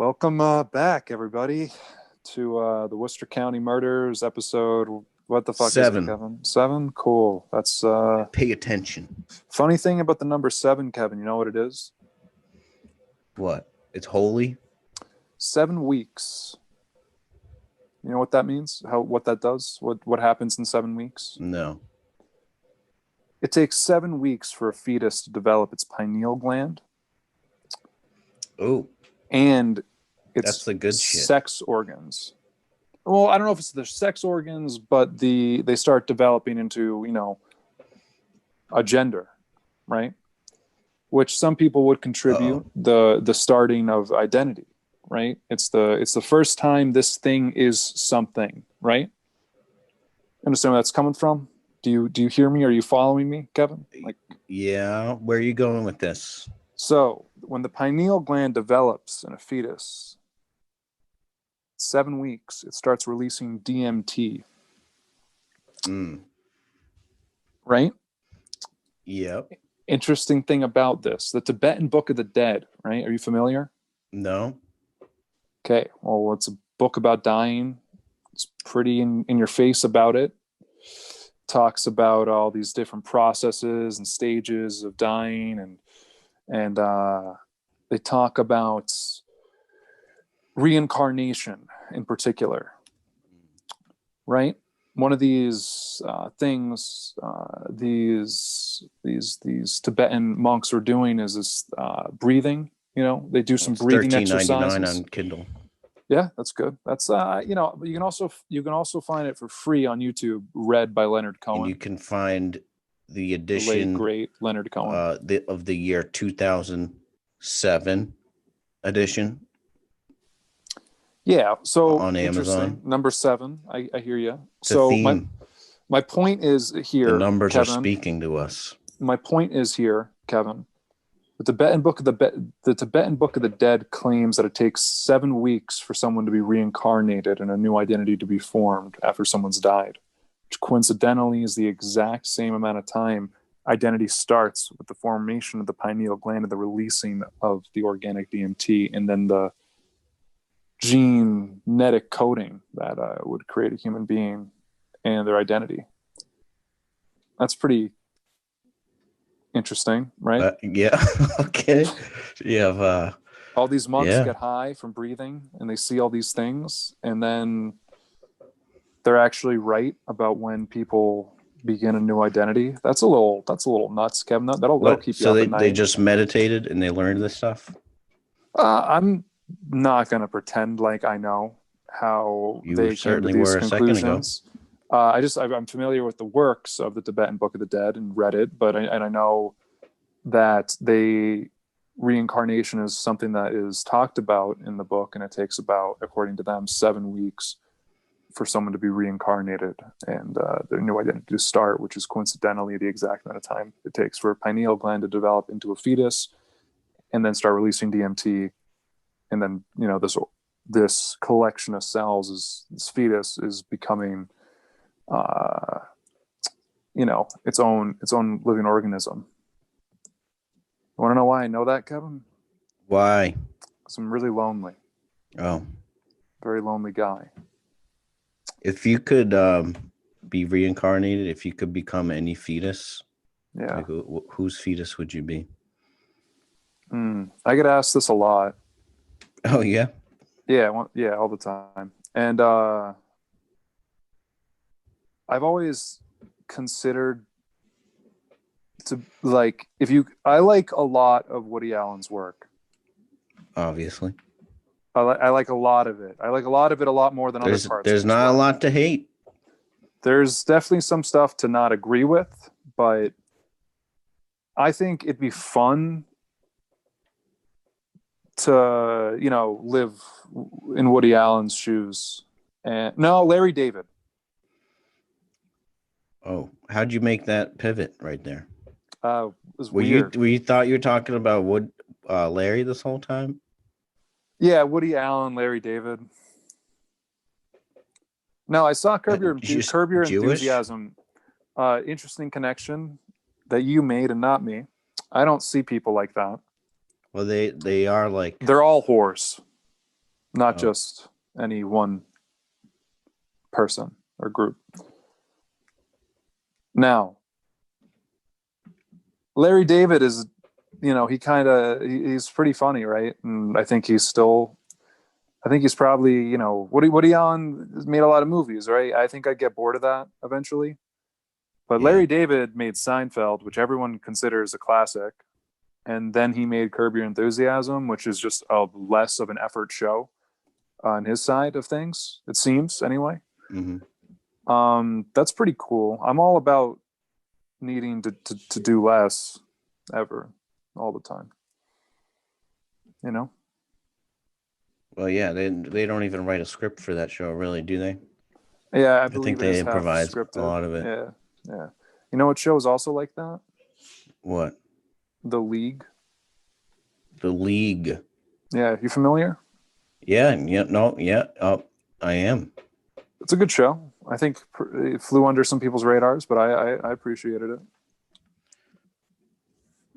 Welcome back, everybody, to the Worcester County Murders episode. What the fuck is it, 7. Kevin? 7? Cool. That's Pay attention. funny thing about the number 7, Kevin. You know what it is? What? It's holy? 7 weeks. You know what that means? What that does? What happens in 7 weeks? No. It takes 7 weeks for a fetus to develop its pineal gland Oh, and its that's the good shit. sex organs. Well, I don't know if it's the sex organs, but they start developing into, a gender, right? Which some people would contribute the starting of identity, right? It's the first time this thing is something, right? Understand where that's coming from? Do you hear me? Are you following me, Kevin? Yeah, where are you going with this? So when the pineal gland develops in a fetus, 7 weeks, it starts releasing DMT. Right? Yep. Interesting thing about this, the Tibetan Book of the Dead, right? Are you familiar? No. Okay, well, it's a book about dying. It's pretty in your face about it. Talks about all these different processes and stages of dying, and they talk about reincarnation in particular, right? One of these things these Tibetan monks are doing is this breathing. They do some breathing exercises. on Kindle. Yeah, that's good. That's you can also find it for free on YouTube, read by Leonard Cohen. And you can find the the edition late great Leonard Cohen. of the year 2007 edition. Yeah, so on Amazon. Number 7. I hear you. It's a theme. My point is here. The numbers Kevin, are speaking to us. My point is here, Kevin. The Tibetan Book of the Dead claims that it takes 7 weeks for someone to be reincarnated and a new identity to be formed after someone's died, which coincidentally is the exact same amount of time identity starts with the formation of the pineal gland and the releasing of the organic DMT, and then the genetic coding that would create a human being and their identity. That's pretty interesting, right? Yeah. Okay. You have all these monks get high from breathing and they see all these things, and then they're actually right about when people begin a new identity. That's a little nuts, Kevin. That'll keep you up at night. So they just meditated and they learned this stuff? I'm not going to pretend like I know how they came to these conclusions. I'm familiar with the works of the Tibetan Book of the Dead and read it, but I know that reincarnation is something that is talked about in the book, and it takes about, according to them, 7 weeks for someone to be reincarnated and their new identity to start, which is coincidentally the exact amount of time it takes for a pineal gland to develop into a fetus and then start releasing DMT. And then, this collection of cells, this fetus is becoming, its own living organism. You want to know why I know that, Kevin? Why? Because I'm really lonely. Oh. Very lonely guy. If you could be reincarnated, if you could become any fetus, yeah, whose fetus would you be? I get asked this a lot. Oh, yeah? Yeah, all the time. And I've always considered I like a lot of Woody Allen's work. Obviously. I like a lot of it. I like a lot of it a lot more than other parts. There's not a lot to hate. There's definitely some stuff to not agree with, but I think it'd be fun to, live in Woody Allen's shoes. And no, Larry David. Oh, how'd you make that pivot right there? It was weird. You thought you were talking about Larry this whole time? Yeah, Woody Allen, Larry David. No, I saw Curb Your Enthusiasm. Interesting connection that you made and not me. I don't see people like that. Well, they are like... They're all whores. not just any one person or group. Now, Larry David is, he's pretty funny, right? And I think he's probably, Woody Allen has made a lot of movies, right? I think I'd get bored of that eventually. But Larry David made Seinfeld, which everyone considers a classic. And then he made Curb Your Enthusiasm, which is just a less of an effort show on his side of things, it seems, anyway. Mm-hmm. That's pretty cool. I'm all about needing to do less ever, all the time. Well, yeah, they don't even write a script for that show, really, do they? Yeah, I think they improvise a lot of it. Yeah. You know what show is also like that? What? The League. The League. Yeah, you familiar? Yeah. I am. It's a good show. I think it flew under some people's radars, but I appreciated it.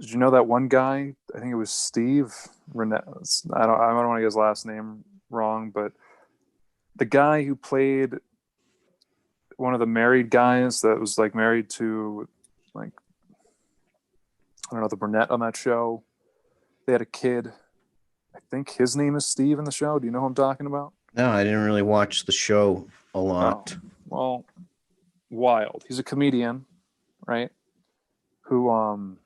Did you know that one guy? I think it was Steve Renette. I don't want to get his last name wrong, but the guy who played one of the married guys that was like married to, like, I don't know, the brunette on that show. They had a kid. I think his name is Steve in the show. Do you know who I'm talking about? No, I didn't really watch the show a lot. Oh, well, wild. He's a comedian, right? Who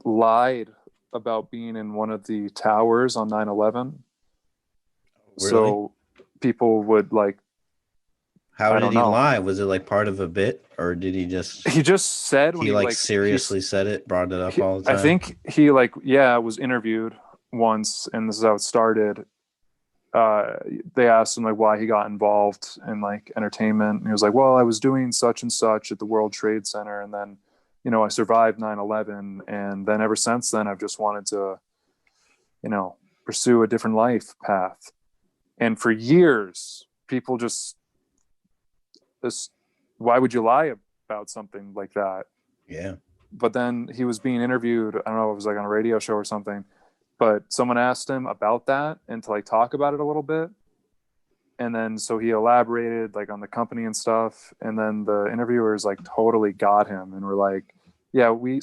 lied about being in one of the towers on 9/11. Really? So people would like. How did he lie? Was it like part of a bit, or did he just? He just said when he seriously said it, brought it up all the time. I think he was interviewed once, and this is how it started. They asked him like why he got involved in like entertainment, and he was like, "Well, I was doing such and such at the World Trade Center, and then, I survived 9/11, and then ever since then, I've just wanted to, pursue a different life path." And for years, people just why would you lie about something like that? Yeah. But then he was being interviewed. I don't know if it was like on a radio show or something, but someone asked him about that and to like talk about it a little bit. And then so he elaborated like on the company and stuff. And then the interviewers like totally got him and were like, yeah, we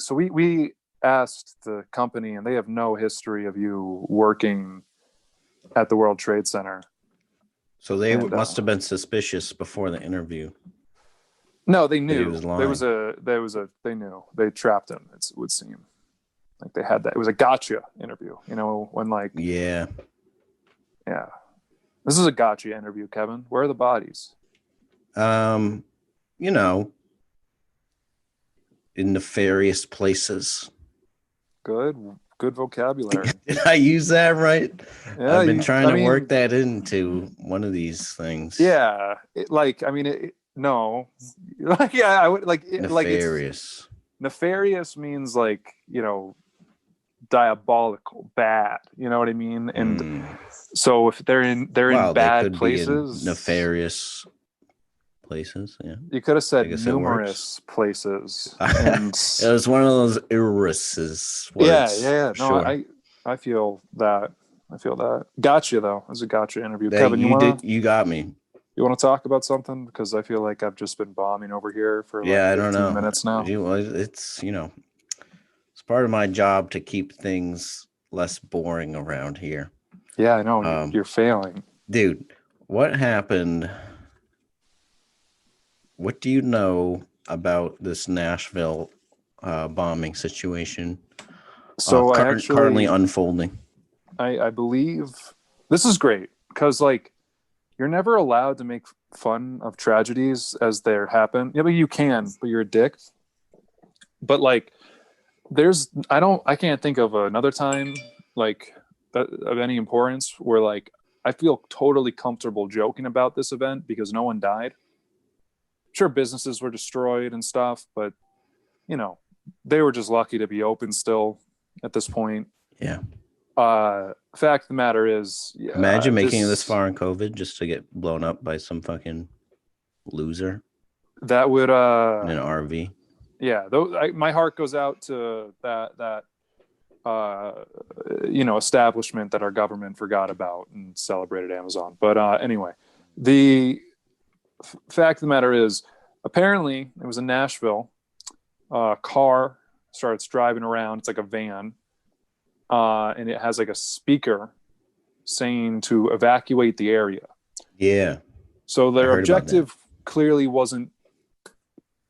asked the company and they have no history of you working at the World Trade Center. So they must have been suspicious before the interview. No, they knew. They knew. They trapped him, it would seem. Like they had that. It was a gotcha interview, when like. Yeah. Yeah. This is a gotcha interview, Kevin. Where are the bodies? In nefarious places. Good vocabulary. Did I use that right? Yeah, I've been trying to work that into one of these things. Yeah, no, like yeah, I would like nefarious. Nefarious means like diabolical, bad. You know what I mean? And so if they're in bad places, nefarious places. Yeah, you could have said numerous places. And it was one of those irises. Yeah. No, sure. I feel that. Gotcha though. It was a gotcha interview. Kevin, you got me. You want to talk about something? Because I feel like I've just been bombing over here for like 15 minutes now. It's it's part of my job to keep things less boring around here. Yeah, I know. You're failing. Dude, what happened? What do you know about this Nashville bombing situation? So currently unfolding. I believe this is great because like you're never allowed to make fun of tragedies as they happen. Yeah, but you can, but you're a dick. But like I can't think of another time like that of any importance where like I feel totally comfortable joking about this event because no one died. Sure, businesses were destroyed and stuff, but they were just lucky to be open still at this point. Yeah. Fact of the matter is, imagine making it this far in COVID just to get blown up by some fucking loser. That would in an RV. Yeah, my heart goes out to that establishment that our government forgot about and celebrated Amazon. But anyway, the fact of the matter is, apparently it was in Nashville. A car starts driving around. It's like a van, and it has like a speaker saying to evacuate the area. Yeah. So their objective clearly wasn't,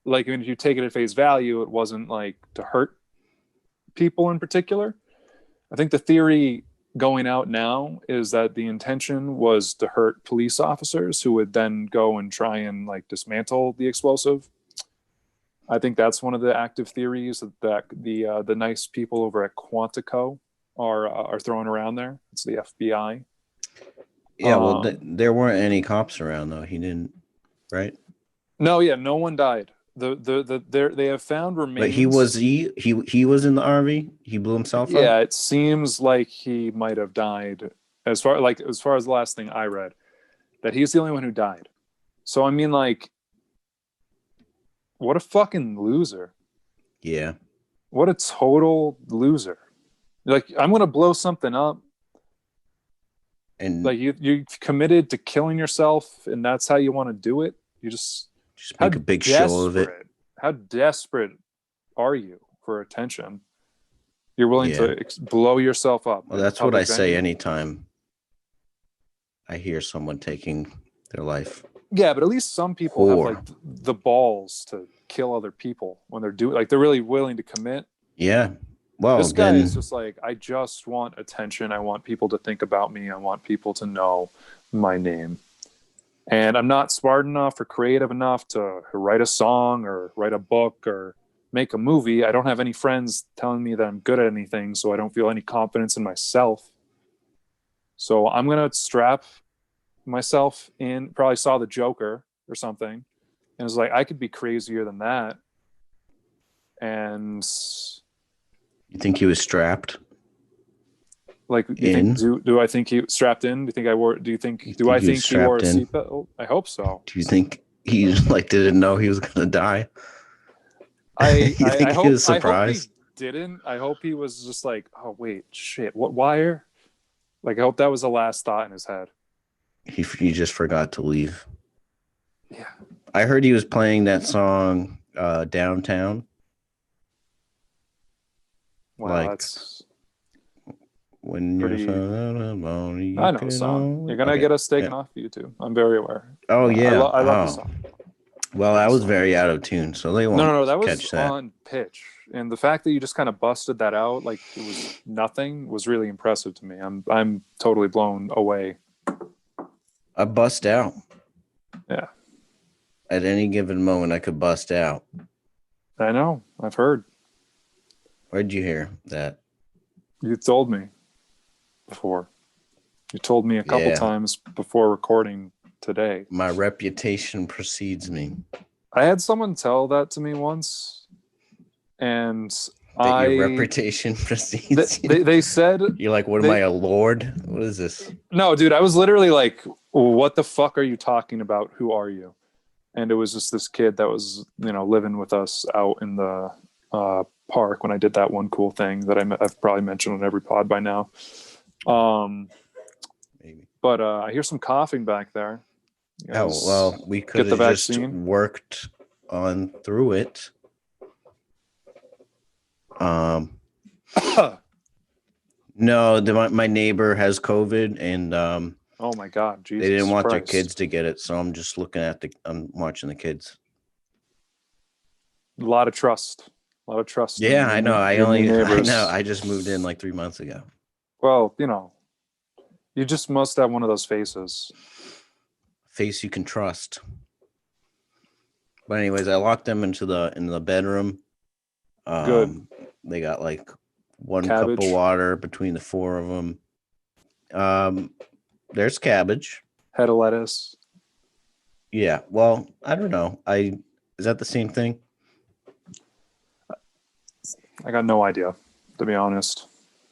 like, if you take it at face value, it wasn't like to hurt people in particular. I think the theory going out now is that the intention was to hurt police officers who would then go and try and like dismantle the explosive. I think that's one of the active theories that the nice people over at Quantico are throwing around there. It's the FBI. Yeah, well, there weren't any cops around though. He didn't, right? No, yeah, no one died. They have found remains. But he was in the RV. He blew himself up. Yeah, it seems like he might have died. As far as the last thing I read, that he's the only one who died. So I mean, like, what a fucking loser. Yeah. What a total loser. Like, I'm gonna blow something up, and like you committed to killing yourself, and that's how you want to do it. You just make a big show of it. How desperate are you for attention? You're willing to blow yourself up. Well, that's what I say anytime I hear someone taking their life. Yeah, but at least some people have like the balls to kill other people when they're doing, like, they're really willing to commit. Yeah. Well, this guy is just like, I just want attention. I want people to think about me. I want people to know my name. And I'm not smart enough or creative enough to write a song or write a book or make a movie. I don't have any friends telling me that I'm good at anything, so I don't feel any confidence in myself. So I'm going to strap myself in. Probably saw the Joker or something, and it's like, I could be crazier than that. And you think he was strapped? Like, do I think he strapped in? Do you think I wore? Do you think he wore a seatbelt? I hope so. Do you think he like didn't know he was gonna die? I hope he was surprised. I hope he didn't. I hope he was just like, oh wait, shit, what wire? Like, I hope that was the last thought in his head. He just forgot to leave. Yeah. I heard he was playing that song downtown. Wow, like, that's when pretty... you're I know the song. You're gonna get us taken off YouTube. I'm very aware. Oh yeah, I love the song. Well, I was very out of tune, so they won't. No, that was on pitch, and the fact that you just kind of busted that out like it was nothing was really impressive to me. I'm totally blown away. I bust out. Yeah. At any given moment, I could bust out. I know. I've heard. Where'd you hear that? You told me before. You told me a couple times before recording today. My reputation precedes me. I had someone tell that to me once, and your reputation precedes you? They said... You're like, what am I, a lord? What is this? No, dude, I was literally like, what the fuck are you talking about? Who are you? And it was just this kid that was, living with us out in the park when I did that one cool thing that I've probably mentioned on every pod by now. Maybe. But I hear some coughing back there. Oh, well, we could have just worked on through it. No, my neighbor has COVID, and oh my God, Jesus! They didn't want Christ. their kids to get it, so I'm just looking at I'm watching the kids. A lot of trust. Yeah, I know. I know. I just moved in like 3 months ago. Well, you just must have one of those faces. Face you can trust. But anyways, I locked them into the bedroom. Good. They got like one cup of water between the four of them. There's cabbage. Head of lettuce. Yeah. Well, I don't know. Is that the same thing? I got no idea, to be honest.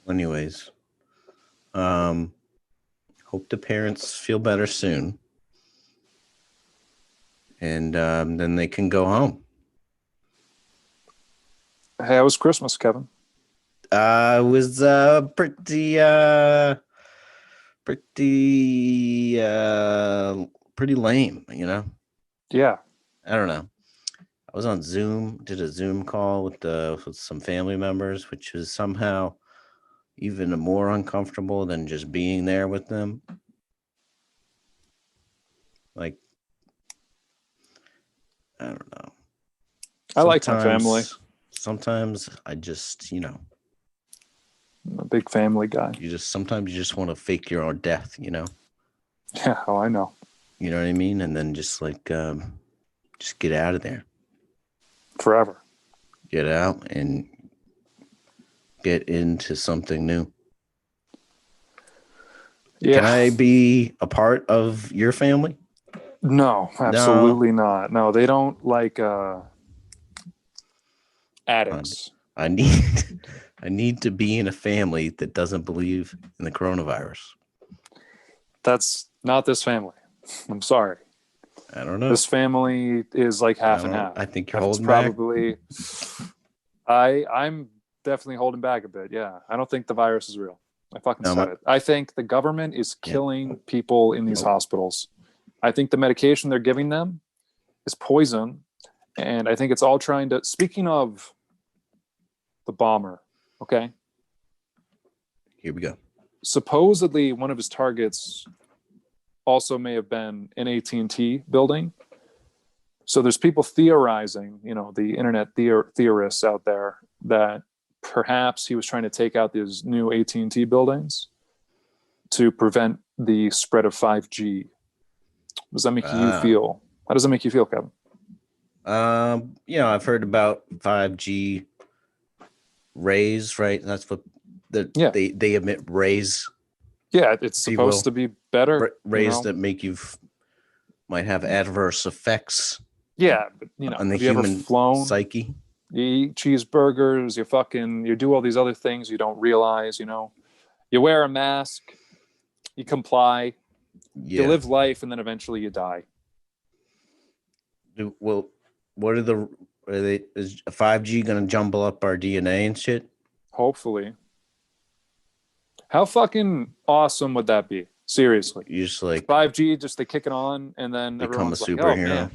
Anyways, hope the parents feel better soon, and then they can go home. Hey, how was Christmas, Kevin? It was pretty lame, you know. Yeah. I don't know. I was on Zoom, did a Zoom call with some family members, which was somehow even more uncomfortable than just being there with them. Like, I don't know. I like my family. Sometimes I just, I'm a big family guy. Sometimes you just want to fake your own death, you know? Yeah, I know. You know what I mean? And then just just get out of there. Forever. Get out and get into something new. Yeah. Can I be a part of your family? No, absolutely not. No, they don't like addicts. I need to be in a family that doesn't believe in the coronavirus. That's not this family. I'm sorry. I don't know. This family is like half and half. I think you're holding back. I'm definitely holding back a bit. Yeah. I don't think the virus is real. I fucking said it. I think the government is killing people in these hospitals. I think the medication they're giving them is poison. And I think it's all trying to, speaking of the bomber, okay? Here we go. Supposedly one of his targets also may have been an AT&T building. So there's people theorizing, the internet theorists out there, that perhaps he was trying to take out these new AT&T buildings to prevent the spread of 5G. Does that make you feel? How does that make you feel, Kevin? I've heard about 5G rays, right? That's what they emit rays. Yeah, it's supposed to be better. Rays that make you might have adverse effects. Yeah, but on the human psyche. You eat cheeseburgers, you do all these other things you don't realize, You wear a mask, you comply, you live life, and then eventually you die. Well, is 5G going to jumble up our DNA and shit? Hopefully. How fucking awesome would that be? Seriously. You just like 5G, just they kick it on, and then become everyone's a superhero. Like, oh, man.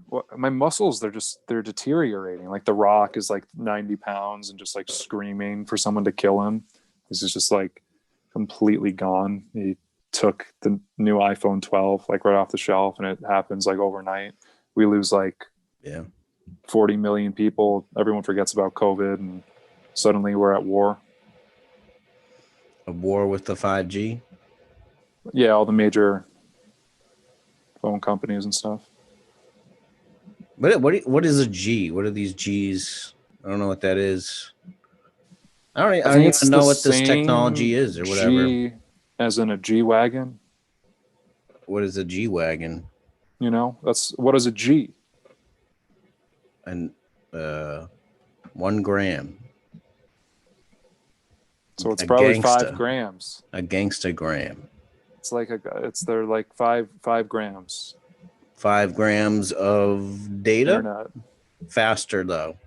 Well, my muscles, they're deteriorating. Like The Rock is like 90 pounds and just like screaming for someone to kill him. This is just like completely gone. He took the new iPhone 12 like right off the shelf, and it happens like overnight. We lose like 40 million people. Everyone forgets about COVID, and suddenly we're at war. A war with the 5G? Yeah, all the major phone companies and stuff. What is a G? What are these G's? I don't know what that is. I don't even know what this technology is or whatever. G as in a G-Wagon. What is a G-Wagon? What is a G? And 1 gram. So it's probably 5 grams. A gangsta gram. They're like 5 grams. 5 grams of data? Internet. Faster though.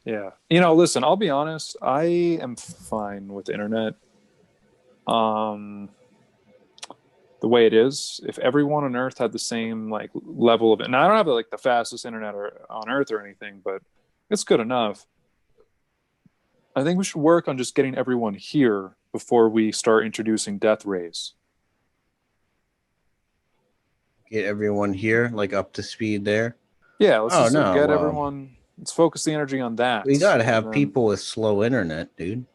Yeah. Listen, I'll be honest. I am fine with the internet. The way it is, if everyone on Earth had the same like level of it, and I don't have like the fastest internet on Earth or anything, but it's good enough. I think we should work on just getting everyone here before we start introducing death rays. Get everyone here, like up to speed there? Yeah, let's get everyone. Let's focus the energy on that. We gotta have people with slow internet, dude.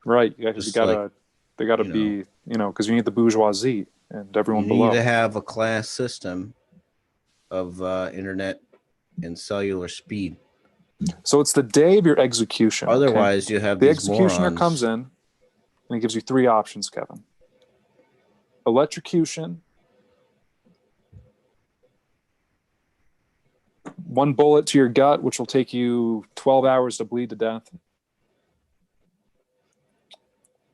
Right. Yeah, they gotta be, because you need the bourgeoisie and everyone below. You need to have a class system of internet and cellular speed. So it's the day of your execution. Otherwise, you have the executioner comes in and he gives you 3 options, Kevin. Electrocution, 1 bullet to your gut, which will take you 12 hours to bleed to death.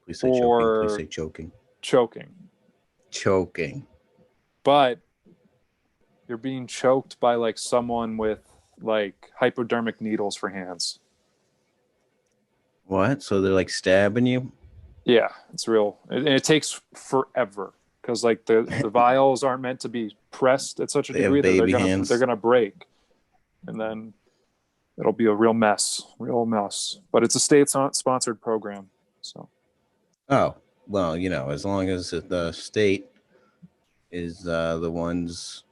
Please say choking. Please say choking. Choking. But you're being choked by like someone with like hypodermic needles for hands. What? So they're like stabbing you? Yeah, it's real. And it takes forever because like the vials aren't meant to be pressed at such a They degree have that baby hands. they're gonna break, and then it'll be a real mess. But it's a state-sponsored program, so. Oh, well, as long as the state is the ones,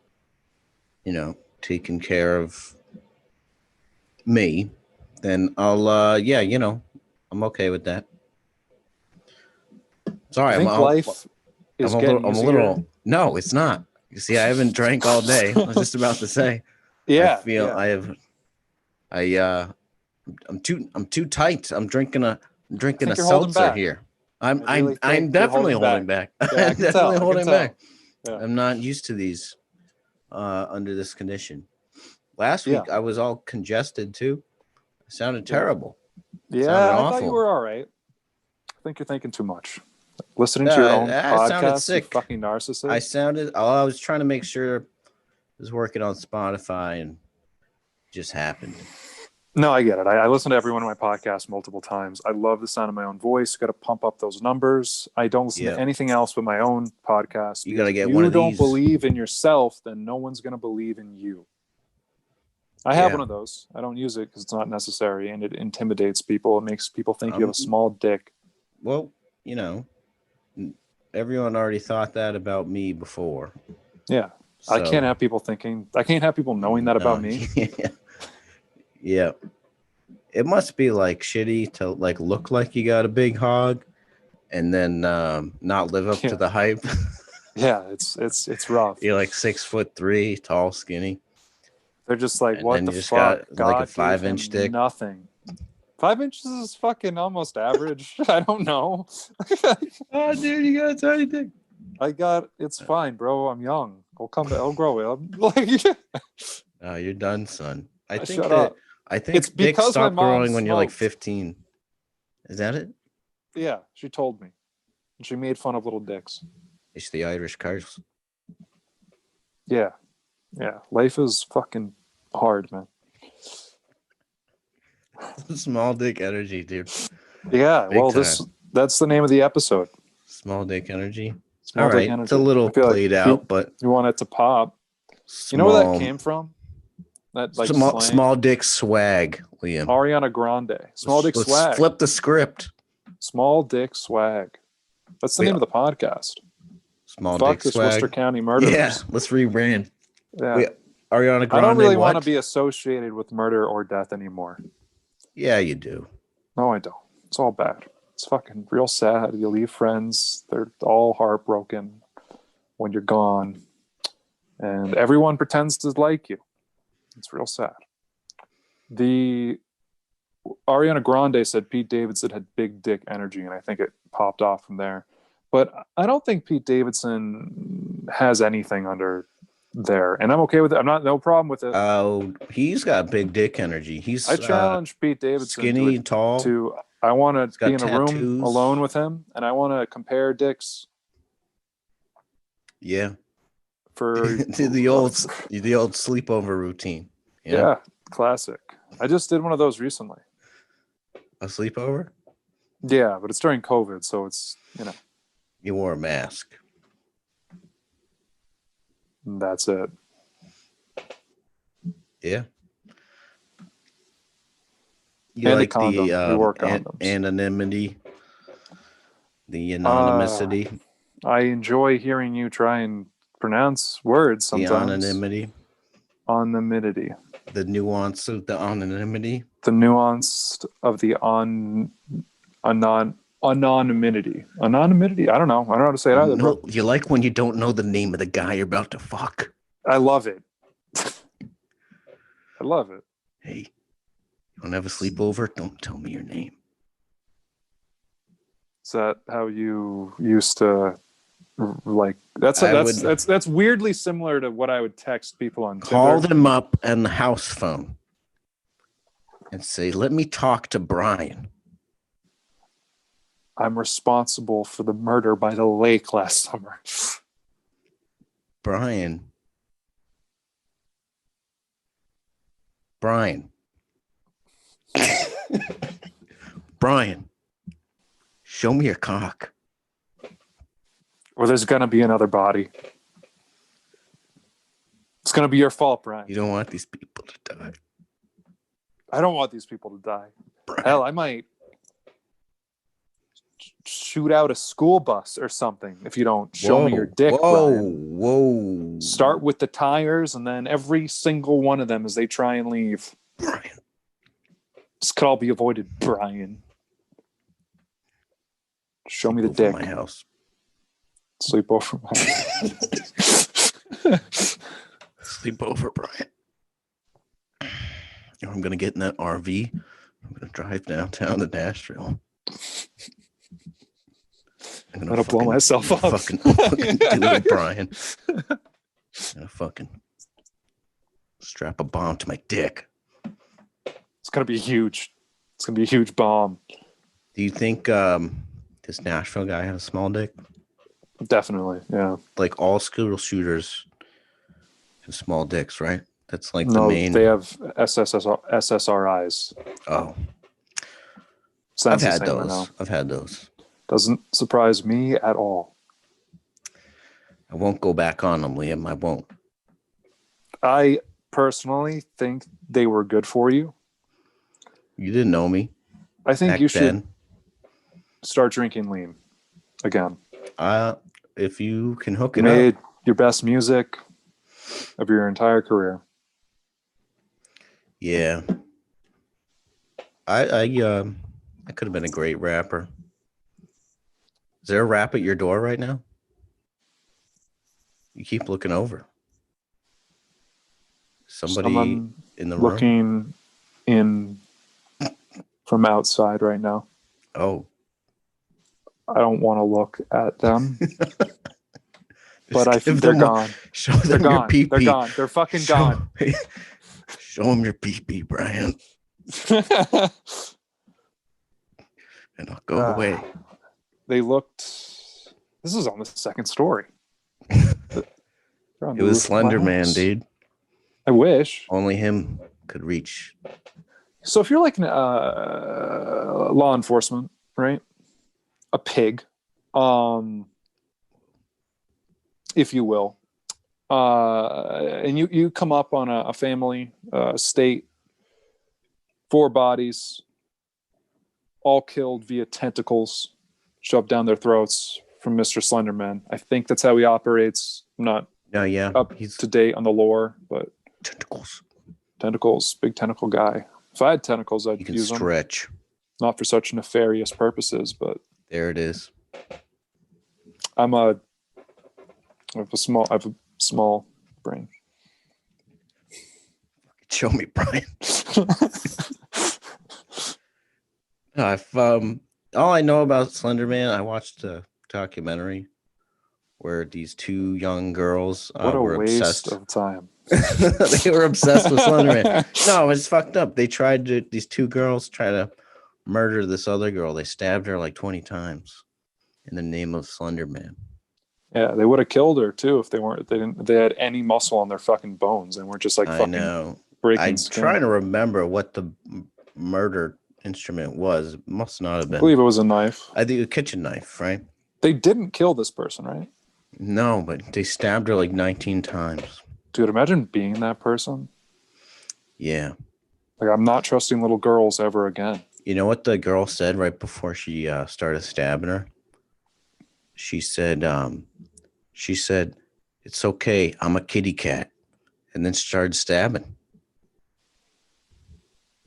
taking care of me, then I'll, yeah, I'm okay with that. Sorry, I think life is getting easier. No, it's not. You see, I haven't drank all day. I was just about to say. Yeah, I'm too tight. I'm drinking a seltzer here. I'm definitely holding back. Yeah, I'm definitely holding back. Yeah. I'm not used to these under this condition. Last week I was all congested too. It sounded terrible. Yeah, I thought you were all right. I think you're thinking too much. Listening to your own podcast, you fucking narcissist. I was trying to make sure I was working on Spotify and it just happened. No, I get it. I listen to every one of my podcasts multiple times. I love the sound of my own voice. Got to pump up those numbers. I don't listen to anything else but my own podcast. You got to get one of these. If you don't believe in yourself, then no one's going to believe in you. I have one of those. I don't use it because it's not necessary, and it intimidates people. It makes people think you have a small dick. Well, everyone already thought that about me before. Yeah. So, I can't have people knowing that about me. Yeah. It must be like shitty to like look like you got a big hog and then not live up to the hype. Yeah, it's rough. You're like 6'3", tall, skinny. They're just like, what the fuck? Got like a 5-inch dick. Nothing. 5 inches is fucking almost average. I don't know. Oh, dude, you got a tiny dick. It's fine, bro. I'm young. I'll grow it. Oh, you're done, son. I think it's dicks stop growing when you're like 15. Is that it? Yeah, she told me. And she made fun of little dicks. It's the Irish curse. Yeah. Yeah. Life is fucking hard, man. Small dick energy, dude. Yeah, that's the name of the episode. Small dick energy. All right, it's a little played out, but you want it to pop. You know where that came from? That like small dick swag, Liam. Ariana Grande. Small dick swag. Let's flip the script. Small dick swag. That's the name of the podcast. Small dick swag. Worcester County Murders. Yeah, let's rebrand. Yeah. Ariana Grande. I don't really want to be associated with murder or death anymore. Yeah, you do. No, I don't. It's all bad. It's fucking real sad. You leave friends. They're all heartbroken when you're gone. And everyone pretends to like you. It's real sad. The Ariana Grande said Pete Davidson had big dick energy, and I think it popped off from there. But I don't think Pete Davidson has anything under there, and I'm okay with it. No problem with it. Oh, he's got big dick energy. I challenge Pete Davidson, skinny, tall. I want to be in a room alone with him, and I want to compare dicks. Yeah. For the old sleepover routine. Yeah, classic. I just did one of those recently. A sleepover? Yeah, but it's during COVID, so it's, You wore a mask. That's it. Yeah. You like the anonymity, the anonymity. I enjoy hearing you try and pronounce words sometimes. The anonymity. Anonymity. The nuance of the anonymity. The nuance of the anonymity. Anonymity? I don't know. I don't know how to say it either. No, you like when you don't know the name of the guy you're about to fuck. I love it. I love it. Hey, you don't have a sleepover? Don't tell me your name. Is that how you used to like? That's weirdly similar to what I would text people on Tinder. Call them up on the house phone and say, "Let me talk to Brian. I'm responsible for the murder by the lake last summer." Brian. Brian, show me your cock. Or there's going to be another body. It's going to be your fault, Brian. You don't want these people to die. I don't want these people to die. Brian. Hell, I might shoot out a school bus or something if you don't show me your dick, Brian. Whoa. Start with the tires, and then every single one of them as they try and leave. Brian. This could all be avoided, Brian. Show me the dick. My house. Sleep over my house. Sleep over, Brian. I'm going to get in that RV. I'm going to drive downtown to Nashville. I'm going to blow myself up. Fucking do it, Brian. I'm going to fucking strap a bomb to my dick. It's going to be huge. It's going to be a huge bomb. Do you think this Nashville guy had a small dick? Definitely, yeah. Like all school shooters have small dicks, right? That's like the main. They have SSRIs. Oh. So I've had those. Doesn't surprise me at all. I won't go back on them, Liam. I won't. I personally think they were good for you. You didn't know me. I think you should start drinking lean again. If you can hook it made up. Your best music of your entire career. Yeah. I could have been a great rapper. Is there a rap at your door right now? You keep looking over. Someone in the room? Looking in from outside right now. Oh. I don't want to look at them. But I think they're gone. Show them your pee-pee. They're gone. They're fucking gone. Show them your pee-pee, Brian. And I'll go away. They looked... This is on the second story. It was Slender Man, dude. I wish. Only him could reach. So if you're like law enforcement, right? A pig, if you will, and you come up on a family, state, 4 bodies, all killed via tentacles shoved down their throats from Mr. Slenderman. I think that's how he operates. I'm not up to date on the lore, but tentacles, big tentacle guy. If I had tentacles, I'd use them. Stretch. Not for such nefarious purposes, but there it is. I have a small brain. Show me, Brian. All I know about Slender Man, I watched a documentary where these 2 young girls were obsessed. What a waste of time. They were obsessed with Slender Man. No, it's fucked up. These 2 girls try to murder this other girl. They stabbed her like 20 times in the name of Slender Man. Yeah, they would have killed her too if they had any muscle on their fucking bones and weren't just like fucking breaking skin. I'm trying to remember what the murder instrument was. It must not have been. I believe it was a knife. I think a kitchen knife, right? They didn't kill this person, right? No, but they stabbed her like 19 times. Dude, imagine being that person. Yeah. Like, I'm not trusting little girls ever again. You know what the girl said right before she started stabbing her? She said, "It's okay. I'm a kitty cat," and then started stabbing.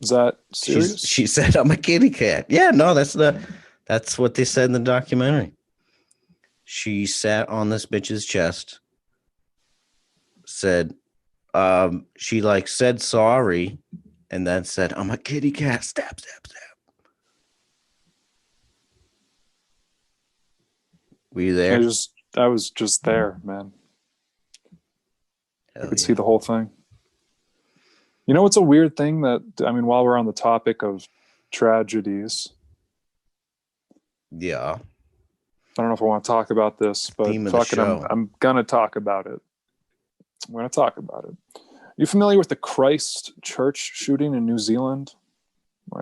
Is that serious? She said, "I'm a kitty cat." Yeah, no, that's what they said in the documentary. She sat on this bitch's chest, said, she like said sorry, and then said, "I'm a kitty cat." Stab, stab, stab. Were you there? I was just there, man. Hell I could see the whole thing. You know, it's a weird thing that, while we're on the topic of tragedies. Yeah. I don't know if I want to talk about this, but fuck it, I'm going to talk about it. I'm going to talk about it. You familiar with the Christ Church shooting in New Zealand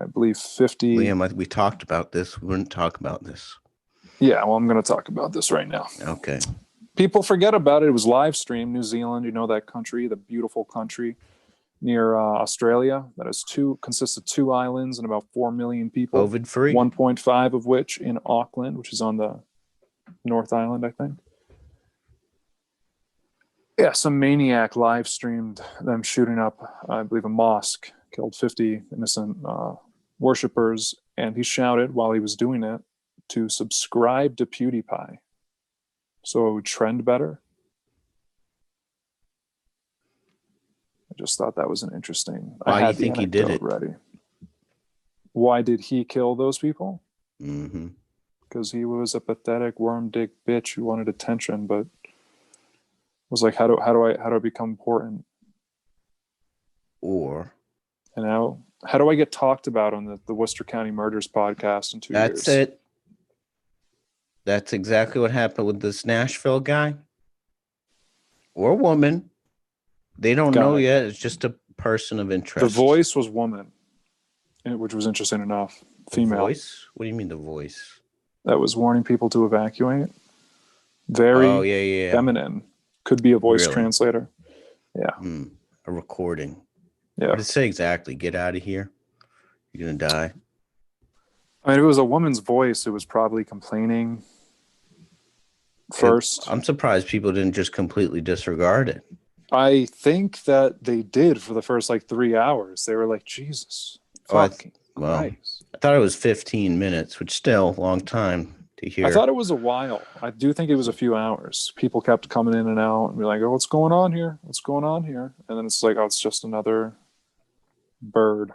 I believe 50. Liam, we talked about this. We wouldn't talk about this. Yeah, well, I'm going to talk about this right now. Okay. People forget about it. It was live streamed. New Zealand, you know that country, the beautiful country near Australia that consists of 2 islands and about 4 million people. COVID-free. 1.5 of which in Auckland, which is on the North Island, I think. Yeah, some maniac live streamed them shooting up, I believe, a mosque, killed 50 innocent worshippers, and he shouted while he was doing it to subscribe to PewDiePie so it would trend better. I just thought that was an interesting. Why do you think he did it? Ready. Why did he kill those people? Mm-hmm. Because he was a pathetic worm dick bitch who wanted attention, but was like, how do I become important? Or and how do I get talked about on the Worcester County Murders podcast in 2 years? That's it. That's exactly what happened with this Nashville guy or woman. They don't know yet. It's just a person of interest. The voice was woman, which was interesting enough. Female. The voice? What do you mean the voice? That was warning people to evacuate. Very feminine. Could be a voice translator. Yeah. A recording. Yeah. What did it say exactly? Get out of here. You're going to die. I mean, if it was a woman's voice, it was probably complaining first. I'm surprised people didn't just completely disregard it. I think that they did for the first 3 hours. They were like, Jesus. Fucking Christ. I thought it was 15 minutes, which still a long time to hear. I thought it was a while. I do think it was a few hours. People kept coming in and out and be like, oh, what's going on here? What's going on here? And then it's like, oh, it's just another bird.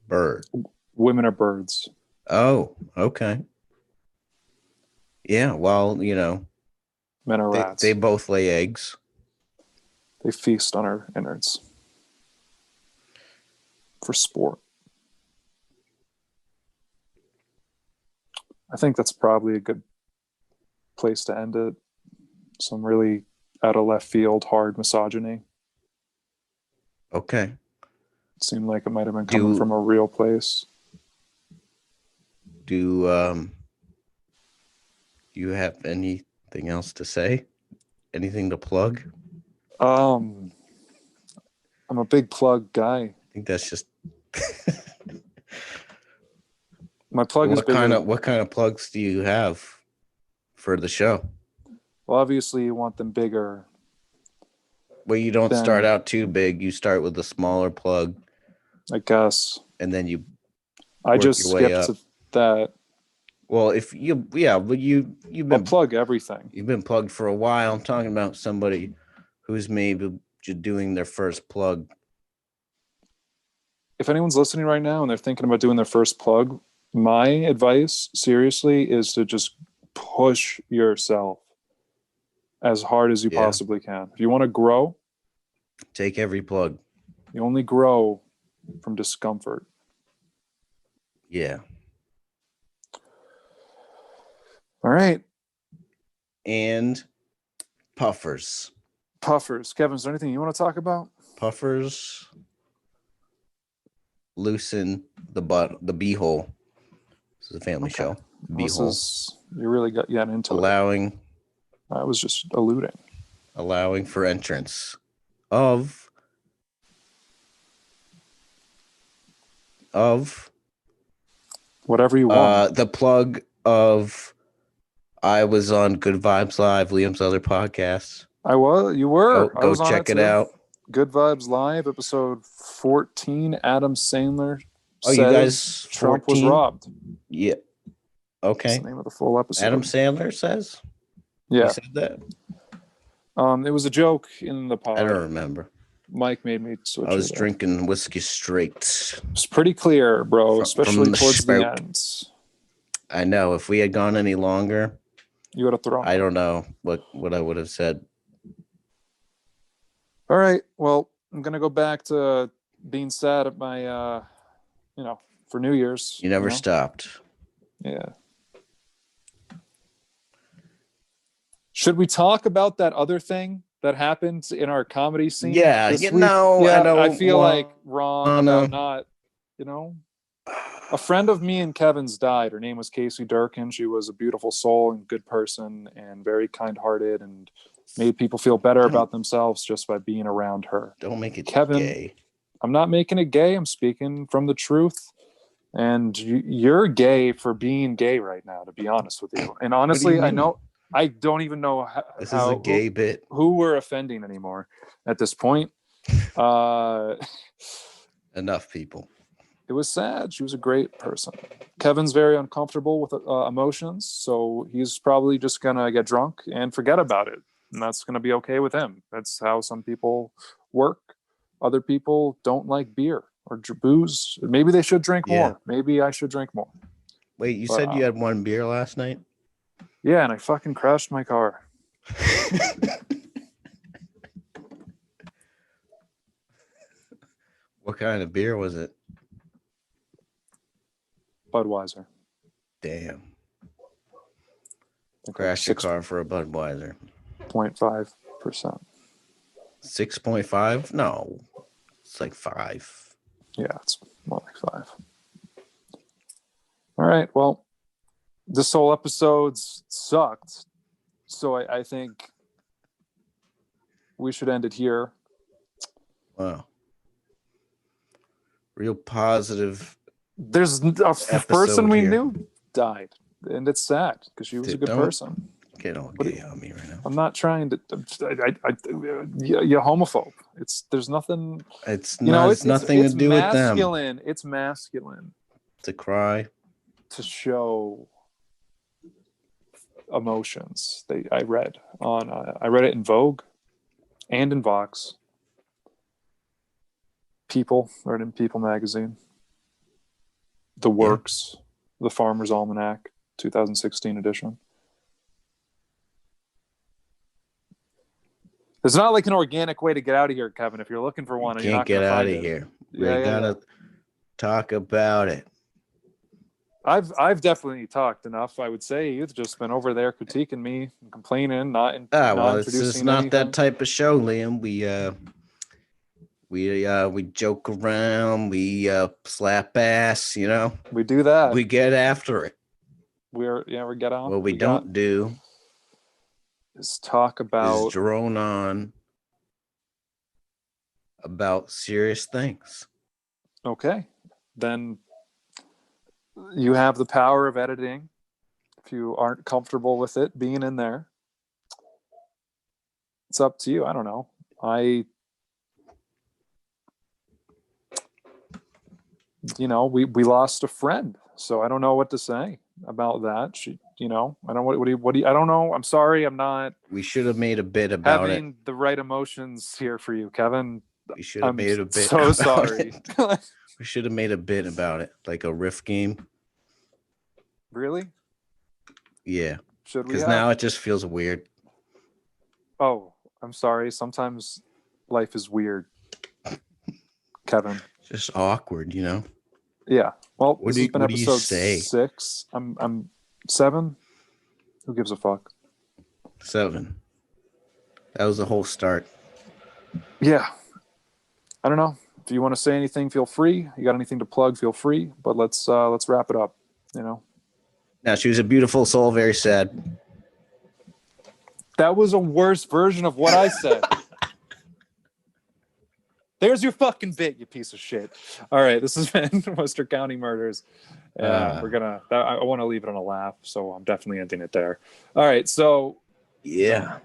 Bird. Women are birds. Oh, okay. Yeah, well, men are rats. They both lay eggs. They feast on our innards for sport. I think that's probably a good place to end it. Some really out of left field, hard misogyny. Okay. It seemed like it might have been coming from a real place. Do you have anything else to say? Anything to plug? I'm a big plug guy. I think that's just my plug is bigger. What kind of plugs do you have for the show? Well, obviously you want them bigger. Well, you don't start out too big. You start with a smaller plug, I guess. And then you I just skipped to that. Well, but you've been plug everything. You've been plugged for a while. I'm talking about somebody who's maybe just doing their first plug. If anyone's listening right now and they're thinking about doing their first plug, my advice, seriously, is to just push yourself as hard as you possibly can. If you want to grow, take every plug. You only grow from discomfort. Yeah. All right. And puffers. Kevin, is there anything you want to talk about? Puffers loosen the beehole. This is a family show. Beehole. You really got into it. I was just alluding. Allowing for entrance of whatever you want. The plug of I was on Good Vibes Live, Liam's other podcast. You were. Go check it out. Good Vibes Live, episode 14. Adam Sandler says you guys 14? Trump was robbed. Yeah. Okay. That's the name of the full episode. Adam Sandler says? Yeah. He said that? It was a joke in the pod. I don't remember. Mike made me switch. I was drinking whiskey straight. It's pretty clear, bro, especially towards the end. I know. If we had gone any longer, you would have thrown. I don't know what I would have said. All right. Well, I'm gonna go back to being sad at my, for New Year's. You never stopped. Yeah. Should we talk about that other thing that happened in our comedy scene. Yeah, this week. I feel like wrong about not, a friend of me and Kevin's died. Her name was Casey Durkin. She was a beautiful soul and good person and very kind-hearted and made people feel better about themselves just by being around her. Don't make it Kevin, gay. I'm not making it gay. I'm speaking from the truth. And you're gay for being gay right now, to be honest with you. And honestly, I don't even know how this is a gay bit. Who we're offending anymore at this point. Enough people. It was sad. She was a great person. Kevin's very uncomfortable with emotions, so he's probably just gonna get drunk and forget about it, and that's gonna be okay with him. That's how some people work. Other people don't like beer or booze. Maybe they should drink more. Maybe I should drink more. Wait, you said you had one beer last night? Yeah, and I fucking crashed my car. What kind of beer was it? Budweiser. Damn. Crashed your car for a Budweiser. 0.5%. 6.5? No. It's like 5. Yeah, it's more like 5. All right. Well, this whole episode sucked. So I think we should end it here. Wow. Real positive. There's a person we knew died, and it's sad because she was a good person. Get all gay on me right now. I'm not trying to. You're homophobe. There's nothing. It's nothing to do with them. It's masculine to cry, to show emotions. I read it in Vogue and in Vox. People, read in People magazine. The Works, the Farmer's Almanac, 2016 edition. There's not like an organic way to get out of here, Kevin. If you're looking for one, you can't get out of here. We gotta talk about it. I've definitely talked enough. I would say you've just been over there critiquing me, and complaining, not it's not anything. That type of show, Liam. We joke around, we slap ass, We do that. We get after it. We get on. What we don't do is talk about, is drone on about serious things. Okay, then you have the power of editing. If you aren't comfortable with it being in there, it's up to you. I don't know. We lost a friend, so I don't know what to say about that. I don't know. I'm sorry. I'm not. We should have made a bit about having the right emotions here for you, Kevin. We should have made a bit. So sorry. We should have made a bit about it, like a riff game. Really? Yeah. Should we? Because now it just feels weird. Oh, I'm sorry. Sometimes life is weird, Kevin. Just awkward, Yeah. Well, what this has been episode 6. I'm 7. Who gives a fuck? 7. That was the whole start. Yeah. I don't know. If you want to say anything, feel free. You got anything to plug, feel free. But let's wrap it up. Now, she was a beautiful soul, very sad. That was a worse version of what I said. There's your fucking bit, you piece of shit. All right, this has been Worcester County Murders. I want to leave it on a laugh, so I'm definitely ending it there. All right, so yeah.